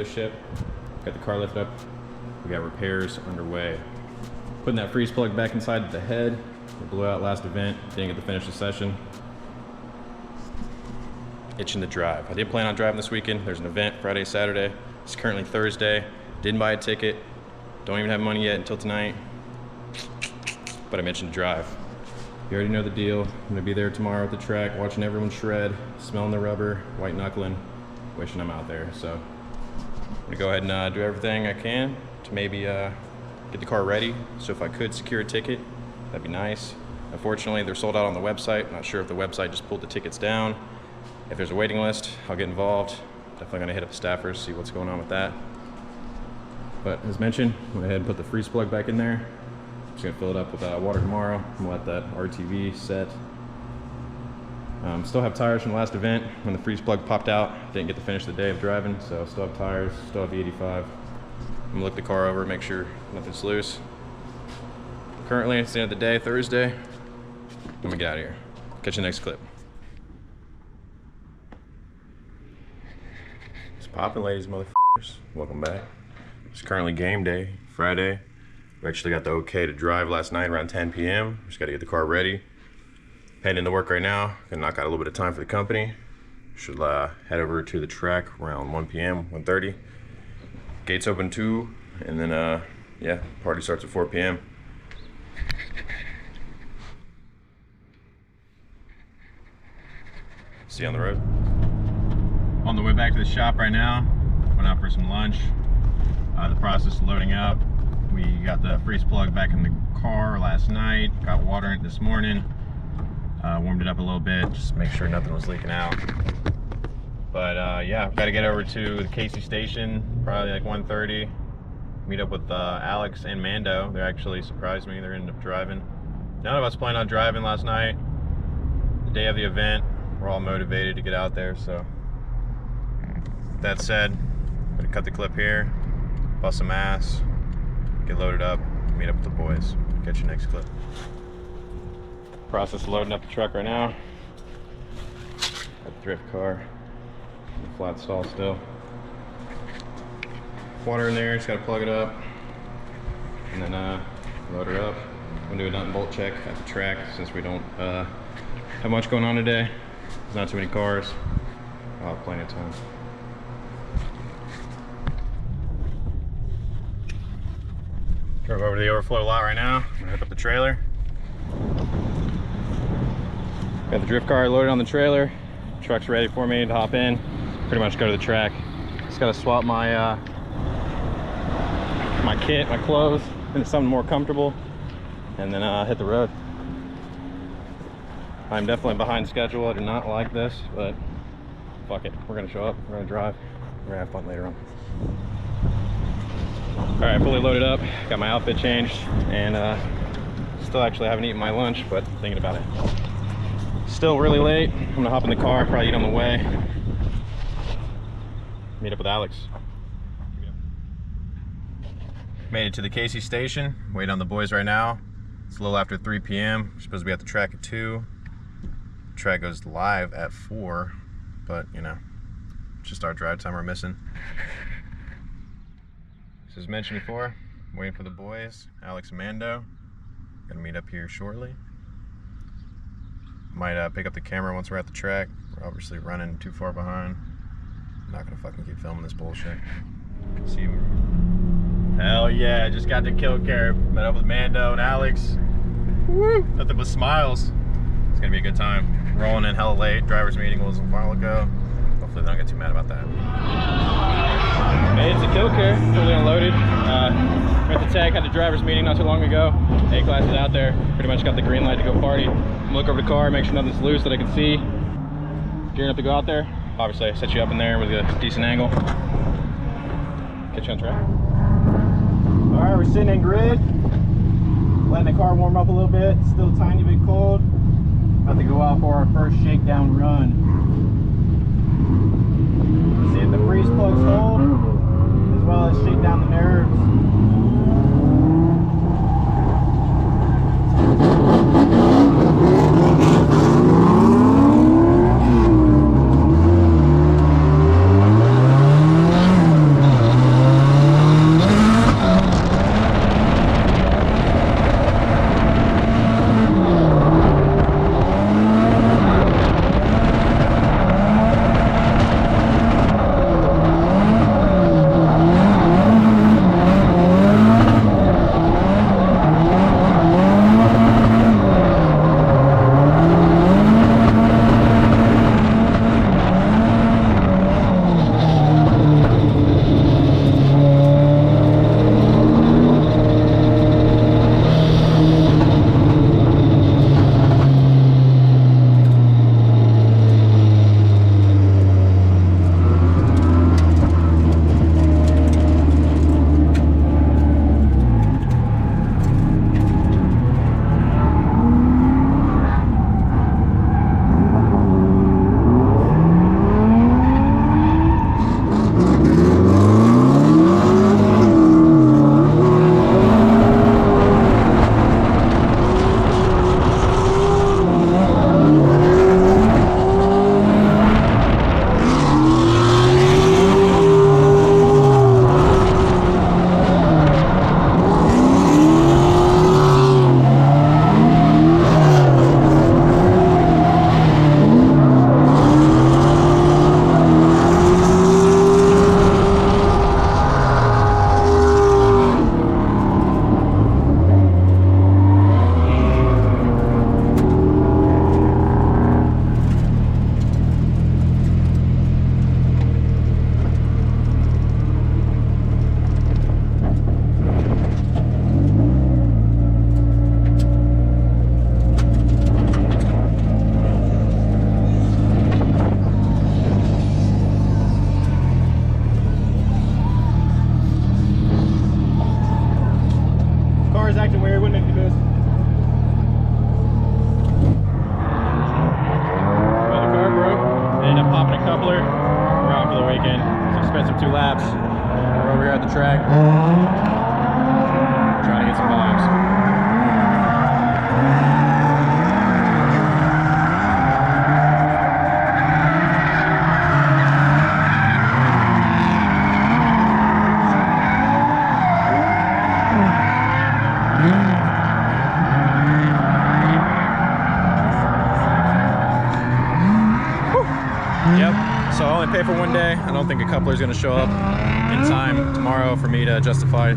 dealership. Got the car lifted up. We got repairs underway. Putting that freeze plug back inside the head. We blew out last event. Didn't get to finish the session. Itching to drive. I did plan on driving this weekend. There's an event Friday, Saturday. It's currently Thursday. Didn't buy a ticket. Don't even have money yet until tonight. But I'm itching to drive. You already know the deal. I'm gonna be there tomorrow at the track, watching everyone shred, smelling the rubber, white knuckling, wishing I'm out there. So I'm gonna go ahead and do everything I can to maybe get the car ready. So if I could secure a ticket, that'd be nice. Unfortunately, they're sold out on the website. I'm not sure if the website just pulled the tickets down. If there's a waiting list, I'll get involved. Definitely gonna hit up the staffers, see what's going on with that. But as mentioned, I'm gonna go ahead and put the freeze plug back in there. Just gonna fill it up with water tomorrow. I'm gonna let that RTV set. Still have tires from the last event when the freeze plug popped out. Didn't get to finish the day of driving, so still have tires, still have the 85. I'm gonna look the car over, make sure nothing's loose. Currently, it's the end of the day, Thursday. I'm gonna get out of here. Catch you next clip. It's poppin', ladies, motherfuckers. Welcome back. It's currently game day, Friday. We actually got the okay to drive last night around 10 p.m. Just gotta get the car ready. Heading into work right now. Gonna knock out a little bit of time for the company. Should head over to the track around 1 p.m., 1:30. Gates open 2, and then yeah, party starts at 4 p.m. See you on the road. On the way back to the shop right now. Went out for some lunch. The process of loading up. We got the freeze plug back in the car last night. Got water in it this morning. Warmed it up a little bit, just to make sure nothing was leaking out. But yeah, got to get over to the Casey station, probably like 1:30. Meet up with Alex and Mando. They actually surprised me. They ended up driving. None of us planned on driving last night. The day of the event, we're all motivated to get out there. So that said, I'm gonna cut the clip here, bust some ass, get loaded up, meet up with the boys. Catch you next clip. Process of loading up the truck right now. Got the drift car, the flat stall still. Water in there, just gotta plug it up, and then load her up. I'm gonna do a nut and bolt check at the track since we don't have much going on today. There's not too many cars. I'll have plenty of time. Drove over to the overflow lot right now. I'm gonna hook up the trailer. Got the drift car loaded on the trailer. Truck's ready for me to hop in. Pretty much go to the track. Just gotta swap my my kit, my clothes into something more comfortable, and then hit the road. I'm definitely behind schedule. I do not like this, but fuck it. We're gonna show up. We're gonna drive. We're gonna have fun later on. All right, fully loaded up. Got my outfit changed, and still actually haven't eaten my lunch, but thinking about it. Still really late. I'm gonna hop in the car, probably eat on the way. Meet up with Alex. Made it to the Casey station. Waiting on the boys right now. It's a little after 3 p.m. We're supposed to be at the track at 2. The track goes live at 4, but you know, it's just our drive time we're missing. So as mentioned before, I'm waiting for the boys, Alex and Mando. Gonna meet up here shortly. Might pick up the camera once we're at the track. We're obviously running too far behind. I'm not gonna fucking keep filming this bullshit. See you. Hell yeah, I just got to Kilkare. Met up with Mando and Alex. Woo! Nothing but smiles. It's gonna be a good time. Rolling in hella late. Driver's meeting was a while ago. Hopefully they don't get too mad about that. Made it to Kilkare, fully unloaded. Went to tag, had the driver's meeting not too long ago. A-class is out there. Pretty much got the green light to go party. Look over the car, make sure nothing's loose that I can see. Gearing up to go out there. Obviously I set you up in there with a decent angle. Catch you on track. All right, we're sitting in grid. Letting the car warm up a little bit. Still a tiny bit cold. About to go out for our first shakedown run. See if the freeze plugs hold, as well as shake down the nerves. Mary wouldn't make the best. Well, the car broke. I ended up popping a coupler. We're out for the weekend. It's expensive 2 laps. We're over here at the track. Trying to get some volumes. Yep, so I only pay for 1 day. I don't think a coupler is going to show up in time tomorrow for me to justify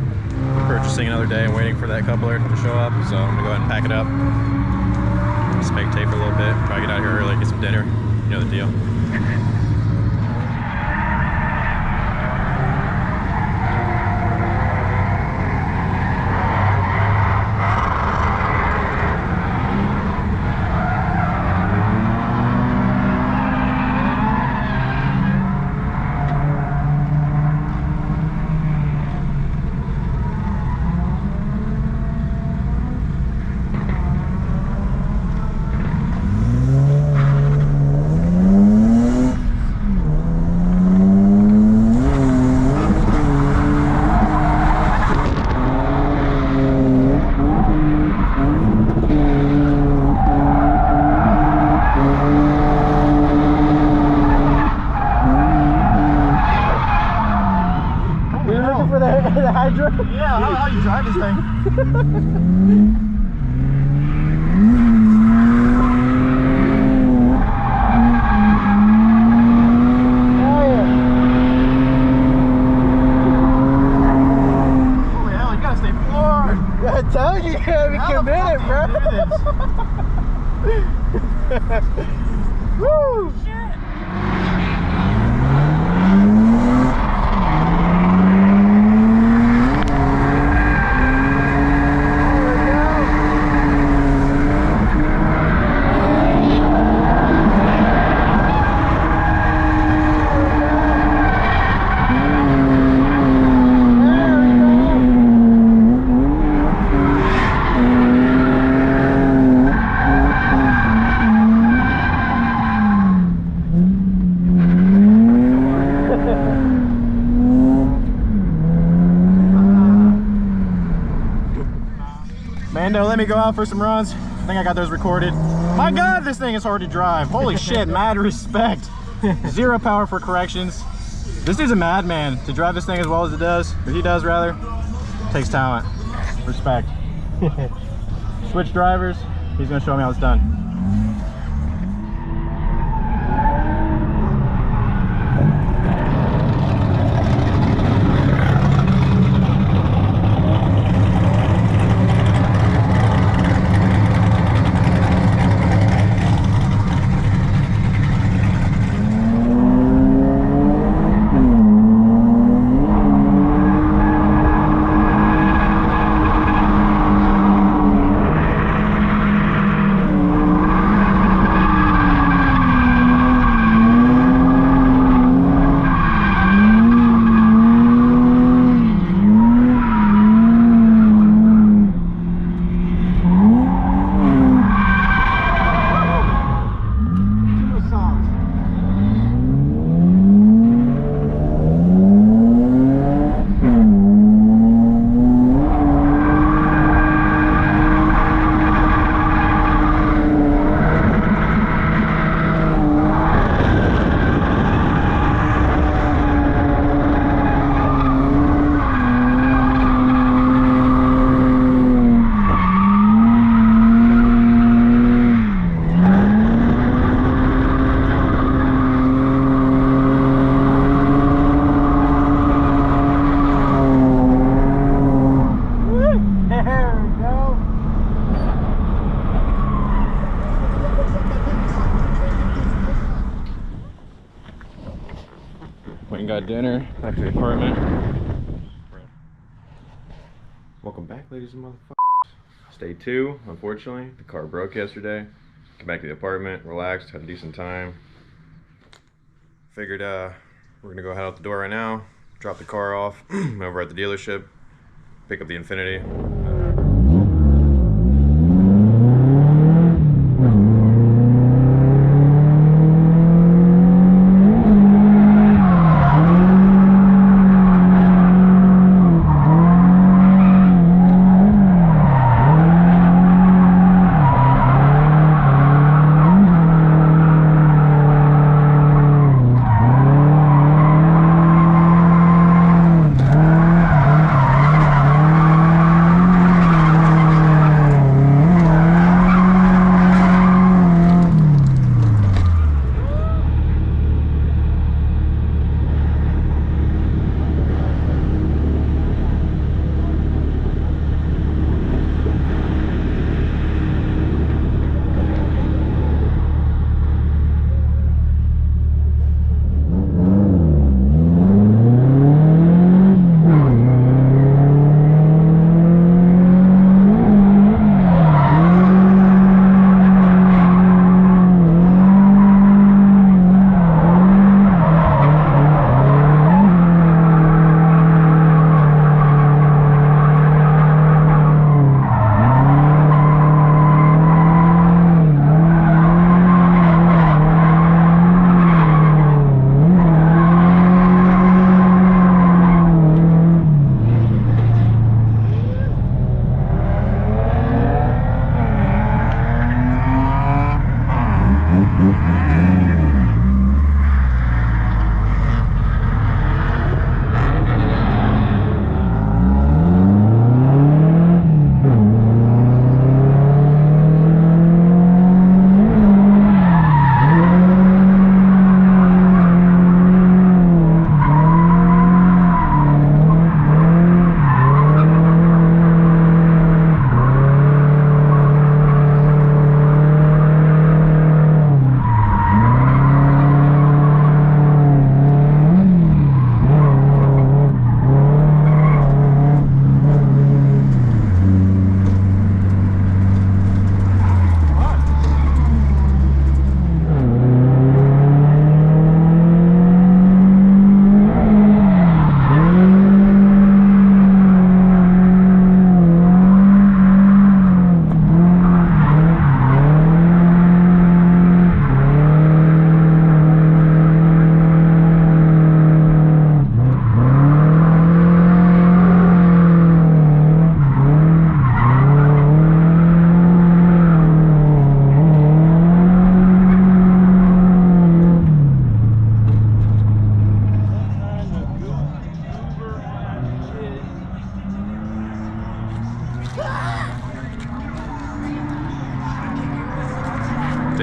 purchasing another day and waiting for that coupler to show up. So I'm going to go ahead and pack it up, spectate for a little bit, try to get out of here early, get some dinner, you know the deal. Yeah, how you drive this thing? Holy hell, you gotta stay floored! I tell you, you gotta be committed, bro! Woo! Shit! Mando, let me go out for some runs. I think I got those recorded. My God, this thing is hard to drive. Holy shit, mad respect. 0 power for corrections. This dude's a madman to drive this thing as well as it does, or he does rather. Takes talent. Respect. Switch drivers. He's gonna show me how it's done. Got dinner, back to the apartment. Welcome back, ladies and motherfuckers. It's day 2, unfortunately. The car broke yesterday. Came back to the apartment, relaxed, had a decent time. Figured we're gonna go head out the door right now, drop the car off over at the dealership, pick up the Infinity.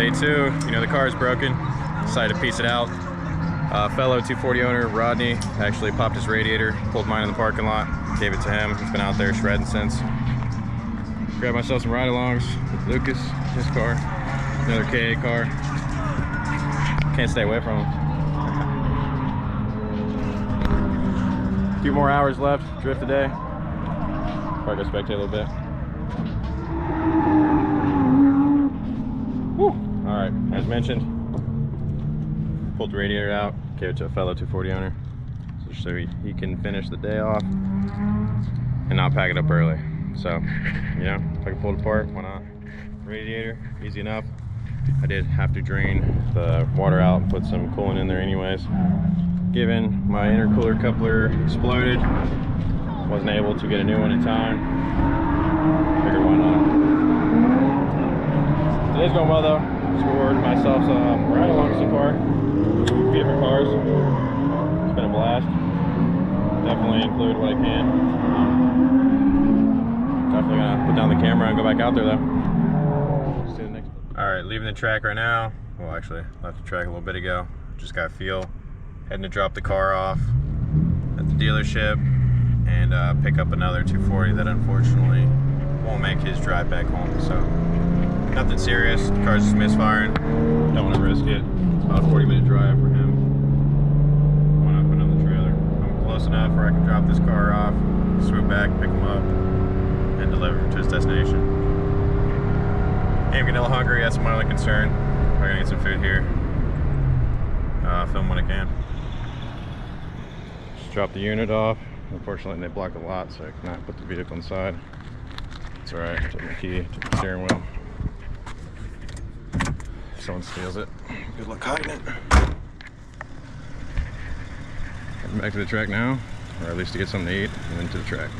Day 2, you know the car is broken. Decided to piece it out. Fellow 240 owner, Rodney, actually popped his radiator, pulled mine in the parking lot, gave it to him. He's been out there shredding since. Grabbed myself some ride-alongs with Lucas, his car, another KA car. Can't stay away from him. A few more hours left, drift today. Probably go spectate a little bit. Woo! All right, as mentioned, pulled the radiator out, gave it to a fellow 240 owner, so he can finish the day off and not pack it up early. So, you know, if I can pull it apart, why not? Radiator, easy enough. I did have to drain the water out and put some coolant in there anyways. Given my intercooler coupler exploded, wasn't able to get a new one in time. Figured why not. Today's going well though. Just rewarded myself some ride-alongs so far. A few different cars. It's been a blast. Definitely include what I can. Definitely gonna put down the camera and go back out there though. See the next one. Alright, leaving the track right now. Well, actually, left the track a little bit ago. Just got fuel. Heading to drop the car off at the dealership and pick up another 240 that unfortunately won't make his drive back home. So, nothing serious. The car's just misfiring. Don't want to risk it. It's about a 40-minute drive for him. Why not put it on the trailer? I'm close enough where I can drop this car off, swoop back, pick him up, and deliver him to his destination. I'm getting a little hungry, that's my only concern. Probably gonna get some food here. Film when I can. Just drop the unit off. Unfortunately, they block the lot, so I cannot put the vehicle inside. It's alright, took my key, took the steering wheel. If someone steals it, good luck hiding it. Heading back to the track now, or at least to get something to eat, and then to the track.